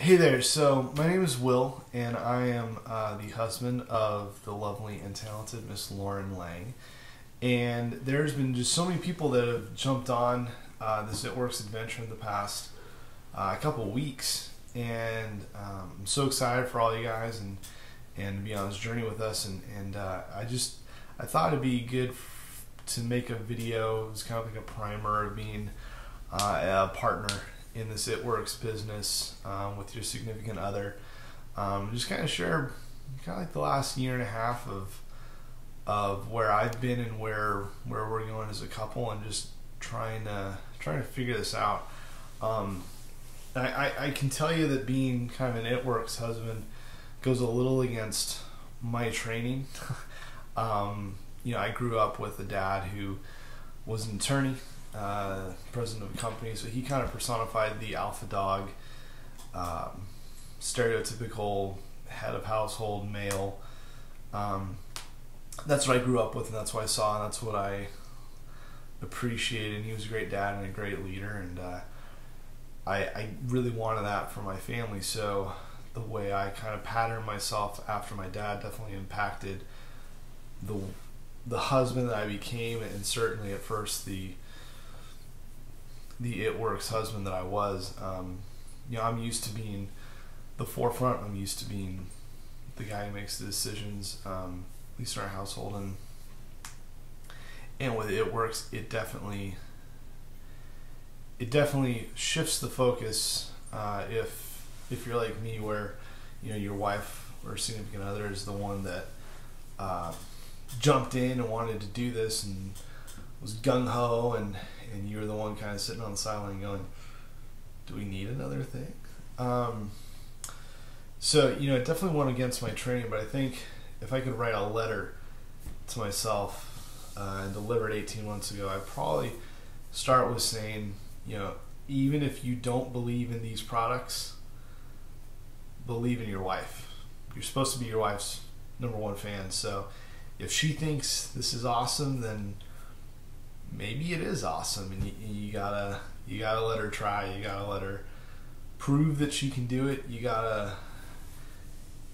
Hey there, so my name is Will, and I am the husband of the lovely and talented Miss Lauren Lang. And there's been just so many people that have jumped on this ItWorks adventure in the past couple weeks, and I'm so excited for all you guys and to be on this journey with us. And I thought it'd be good to make a video. It's kind of like a primer of being a partner in this ItWorks business with your significant other. Just kind of share kind of like the last year and a half of where I've been and where we're going as a couple, and just trying to figure this out. I can tell you that being kind of an ItWorks husband goes a little against my training. I grew up with a dad who was an attorney, president of a company, so he kind of personified the alpha dog, stereotypical head of household male. That's what I grew up with, and that's what I saw, and that's what I appreciated. And he was a great dad and a great leader, and I really wanted that for my family. So the way I kind of patterned myself after my dad definitely impacted the husband that I became, and certainly at first the ItWorks husband that I was. I'm used to being the forefront. I'm used to being the guy who makes the decisions, at least in our household. And with ItWorks, it definitely shifts the focus. If you're like me, where your wife or significant other is the one that jumped in and wanted to do this and was gung-ho, and you're the one kind of sitting on the sideline going, do we need another thing? So it definitely went against my training, but I think if I could write a letter to myself and deliver it 18 months ago, I'd probably start with saying, even if you don't believe in these products, believe in your wife. You're supposed to be your wife's #1 fan, so if she thinks this is awesome, then maybe it is awesome, and you gotta let her try. You gotta let her prove that she can do it. You gotta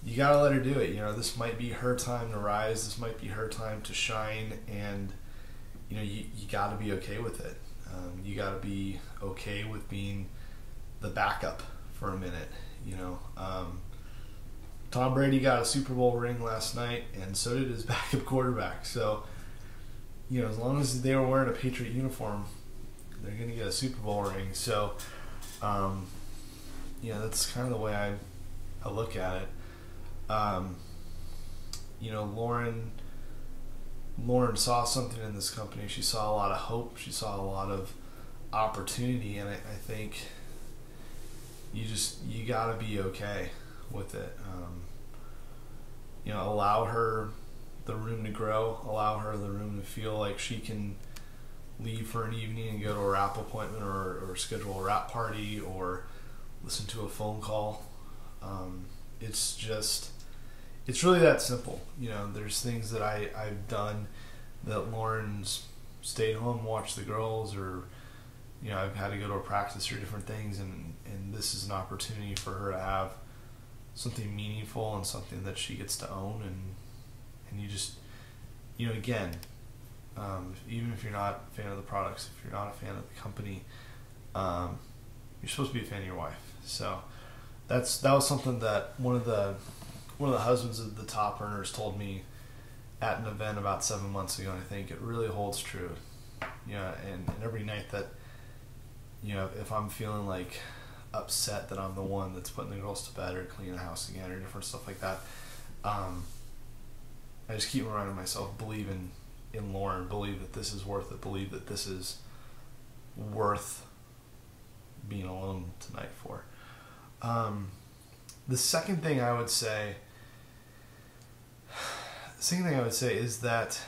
let her do it. This might be her time to rise. This might be her time to shine, and you gotta be okay with it. You gotta be okay with being the backup for a minute. Tom Brady got a Super Bowl ring last night, and so did his backup quarterback. So, as long as they were wearing a Patriot uniform, they're going to get a Super Bowl ring. So, that's kind of the way I look at it. Lauren saw something in this company. She saw a lot of hope. She saw a lot of opportunity, and I think you got to be okay with it. Allow her the room to grow, allow her the room to feel like she can leave for an evening and go to a rap appointment, or schedule a rap party, or listen to a phone call. It's really that simple. There's things that I've done that Lauren's stayed home and watched the girls, or I've had to go to a practice or different things, and this is an opportunity for her to have something meaningful and something that she gets to own. And you just, again, even if you're not a fan of the products, if you're not a fan of the company, you're supposed to be a fan of your wife. So that was something that one of the husbands of the top earners told me at an event about 7 months ago, and I think it really holds true. And every night that, if I'm feeling like upset that I'm the one that's putting the girls to bed or cleaning the house again or different stuff like that, I just keep reminding myself, believe in Lauren, believe that this is worth it, believe that this is worth being alone tonight for. The second thing I would say is that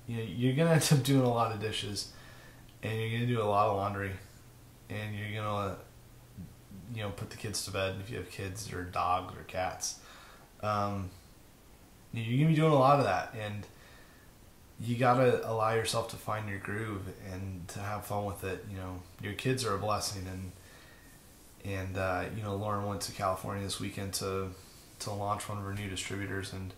you're gonna end up doing a lot of dishes, and you're gonna do a lot of laundry, and you're gonna put the kids to bed if you have kids or dogs or cats. You're gonna be doing a lot of that, and you gotta allow yourself to find your groove and to have fun with it. Your kids are a blessing, And Lauren went to California this weekend to launch one of her new distributors, and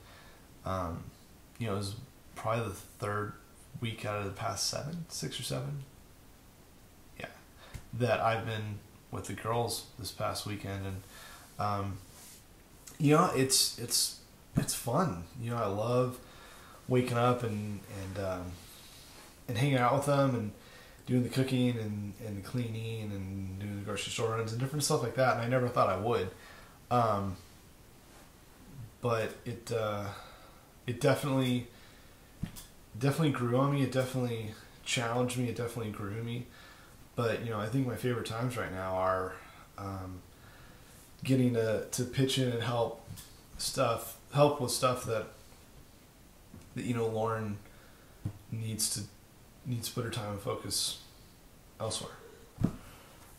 it was probably the third week out of the past 6 or 7, yeah, that I've been with the girls this past weekend, and it's fun. I love waking up and hanging out with them and doing the cooking and the cleaning and doing the grocery store runs and different stuff like that. And I never thought I would, but it definitely grew on me. It definitely challenged me. It definitely grew me. But I think my favorite times right now are getting to pitch in and help with stuff that Lauren needs to put her time and focus elsewhere.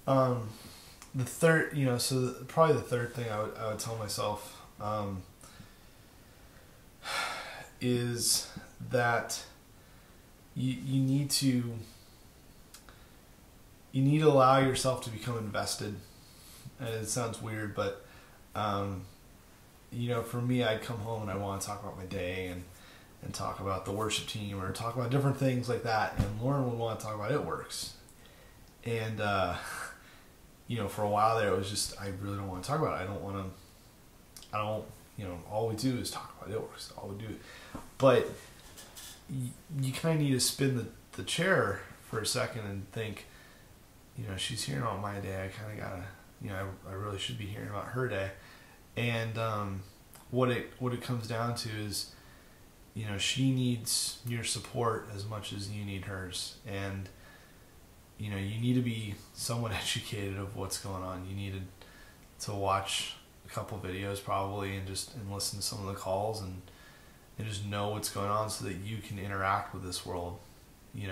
The third, probably the third thing I would tell myself is that you need to allow yourself to become invested. And it sounds weird, but for me, I'd come home and I want to talk about my day and talk about the worship team or talk about different things like that. And Lauren would want to talk about ItWorks. And, for a while there, it was just, I really don't want to talk about it. All we do is talk about ItWorks. All we do. But you kind of need to spin the chair for a second and think, she's hearing about my day. I kind of gotta, I really should be hearing about her day. And what it comes down to is, she needs your support as much as you need hers. And, you need to be somewhat educated of what's going on. You needed to watch a couple videos probably and listen to some of the calls and just know what's going on so that you can interact with this world. You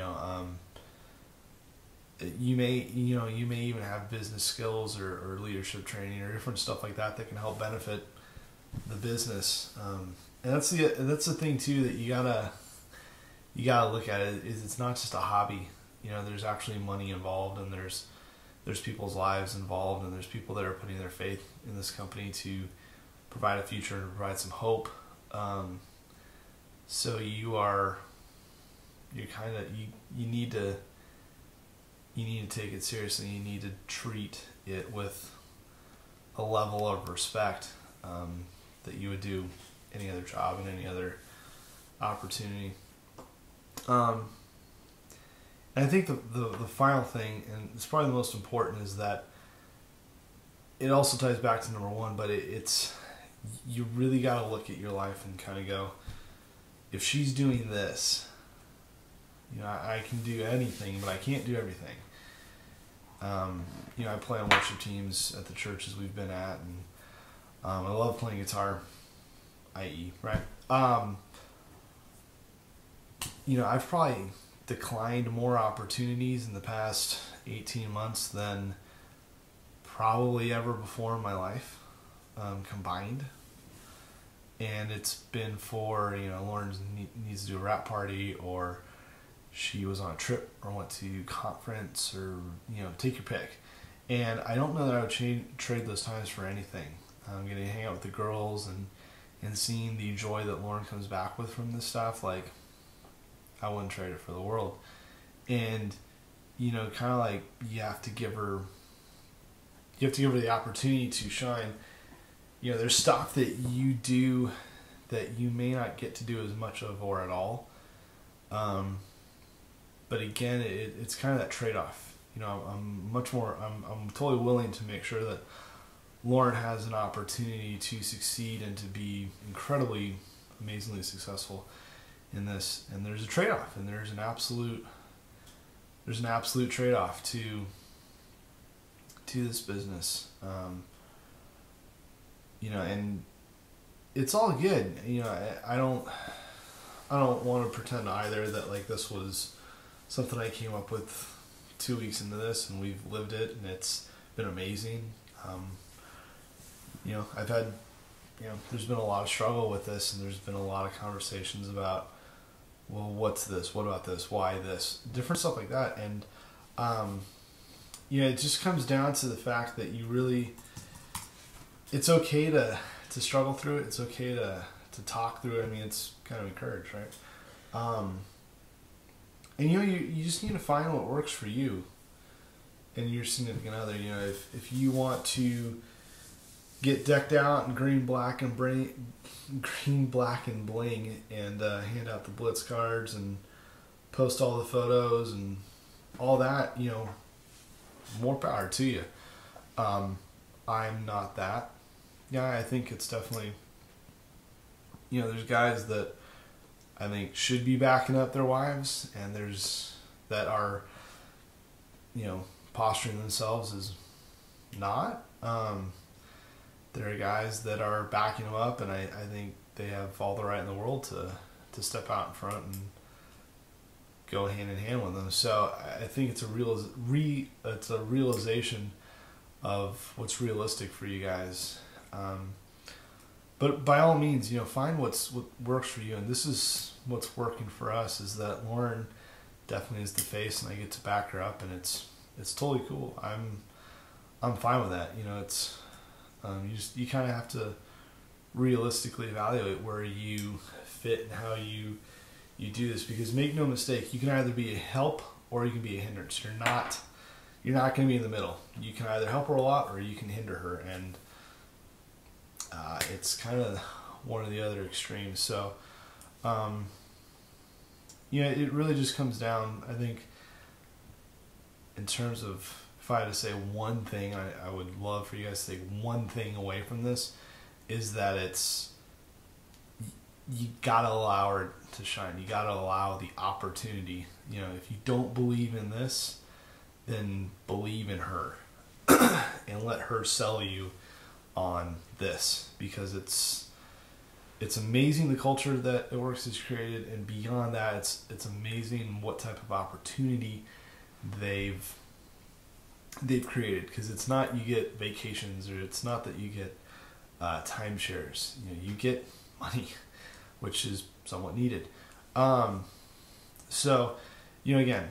may even have business skills or leadership training or different stuff like that can help benefit the business. And that's the thing too, that you gotta look at it, is it's not just a hobby. There's actually money involved, and there's people's lives involved, and there's people that are putting their faith in this company to provide a future and provide some hope. So you need to take it seriously. You need to treat it with a level of respect that you would do any other job and any other opportunity. And I think the final thing, and it's probably the most important, is that it also ties back to number one, but it's you really got to look at your life and kind of go, if she's doing this, I can do anything, but I can't do everything. I play on worship teams at the churches we've been at, and I love playing guitar, i.e., right? I've probably declined more opportunities in the past 18 months than probably ever before in my life, combined. And it's been for, Lauren needs to do a rap party, or she was on a trip, or went to conference, or, take your pick. And I don't know that I would trade those times for anything. I'm getting to hang out with the girls and seeing the joy that Lauren comes back with from this stuff, like, I wouldn't trade it for the world. And, kind of like, you have to give her the opportunity to shine. There's stuff that you do that you may not get to do as much of or at all. But again, it's kind of that trade-off. I'm totally willing to make sure that Lauren has an opportunity to succeed and to be incredibly, amazingly successful in this. And there's a trade-off, and there's an absolute trade-off to this business. And it's all good. I don't want to pretend either that like this was something I came up with 2 weeks into this and we've lived it and it's been amazing. I've had, there's been a lot of struggle with this, and there's been a lot of conversations about, well, what's this? What about this? Why this? Different stuff like that. And, it just comes down to the fact that you really, it's okay to struggle through it. It's okay to talk through it. I mean, it's kind of encouraged, right? And you just need to find what works for you and your significant other. If you want to get decked out in green, black, and bling, and hand out the Blitz cards and post all the photos and all that, more power to you. I'm not that. Yeah, I think it's definitely, there's guys that I think should be backing up their wives, and there's that are, posturing themselves as not. There are guys that are backing them up, and I think they have all the right in the world to step out in front and go hand in hand with them. So I think it's a realization of what's realistic for you guys. But by all means, find what works for you. And this is what's working for us, is that Lauren definitely is the face, and I get to back her up, and it's totally cool. I'm fine with that. It's you kind of have to realistically evaluate where you fit and how you do this, because make no mistake, you can either be a help or you can be a hindrance. You're not going to be in the middle. You can either help her a lot or you can hinder her, and it's kind of one or the other extremes. So it really just comes down, I think, in terms of, if I had to say one thing, I would love for you guys to take one thing away from this, is that you gotta allow her to shine. You gotta allow the opportunity. If you don't believe in this, then believe in her and let her sell you on this, because it's amazing the culture that ItWorks has created, and beyond that, it's amazing what type of opportunity they've created. Because it's not you get vacations, or it's not that you get timeshares. You get money, which is somewhat needed. So again,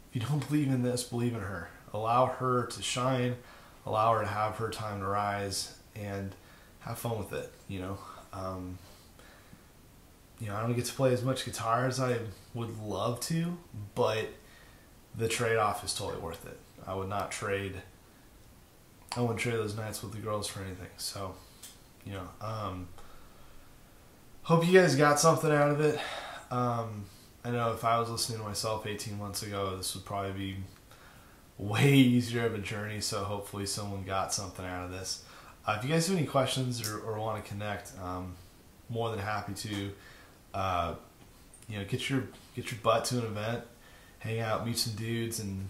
if you don't believe in this, believe in her. Allow her to shine. Allow her to have her time to rise, and have fun with it. I don't get to play as much guitar as I would love to, but the trade-off is totally worth it. I wouldn't trade those nights with the girls for anything. So, hope you guys got something out of it. I know if I was listening to myself 18 months ago, this would probably be way easier of a journey. So hopefully someone got something out of this. If you guys have any questions or want to connect, more than happy to, get your butt to an event, hang out, meet some dudes, and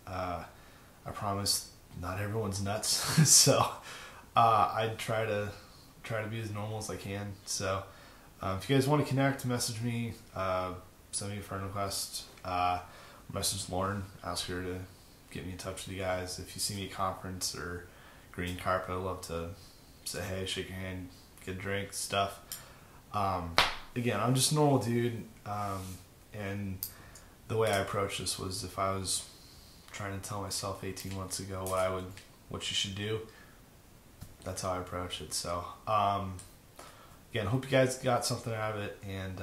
I promise not everyone's nuts. So I'd try to be as normal as I can. So if you guys want to connect, message me, send me a friend request, message Lauren, ask her to get me in touch with you guys. If you see me at conference or green carpet, I'd love to say hey, shake your hand, get a drink, stuff. Again, I'm just a normal dude, and the way I approached this was, if I was trying to tell myself 18 months ago what you should do, that's how I approach it. So again, hope you guys got something out of it, and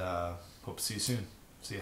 hope to see you soon. See ya.